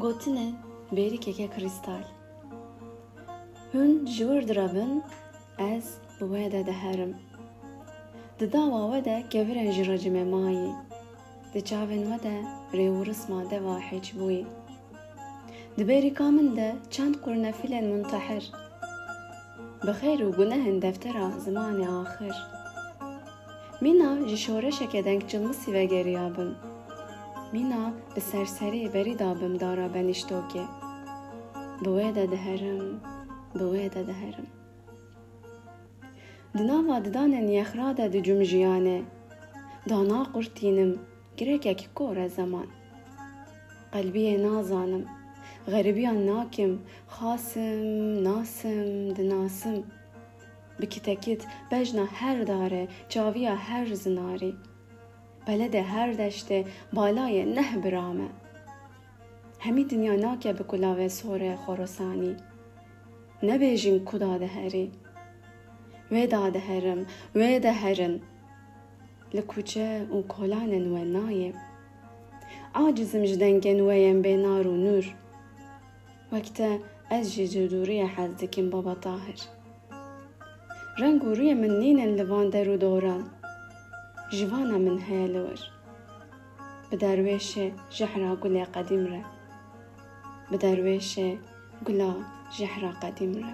Gotine berîkeke kristal. Hûn ji wir direvin, ez bi wê de diherim. Di dava we de kevirên ji recimê mayî, di çavên we de rê û risma deva hêçbûyî. Di bêrîka min de çend qurnefîlên muntehir, bi xêr û gunehên deftera zimanê axir. Mîna ji şoreşeke denkçilmisî vegeriyabim, mîna bi serserî berî dabim dara benîştokê. Bi wê de diherim, bi wê de diherim. Di nava didanên yexra de dicûm jiyanê, da naqurtînim girekek kor e zeman. Qelbiyê nazanim, xeribiyan nakim, xasim, nasim, dinasim. Bikitekit bejna her darê, çaviya her zinarî. Belede her deştê, balayê neh birame. Hemî dinya nake bi kulavê sorê Xorasanî. Nebêjin ku da diherî. Wê da diherim, wê diherin. Li kuçe û kolanên we nayê. Acizim ji dengên we yên bênar û nûr. Wek te ez jî ji dûriyê hez dikim Baba Tahir. Reng û rûyê min nînin li van der û doran. Jivana min heye li wir. Bi derwêşê jehra gulê qedîm re. Bi derwêşê gula jehra qedîm re.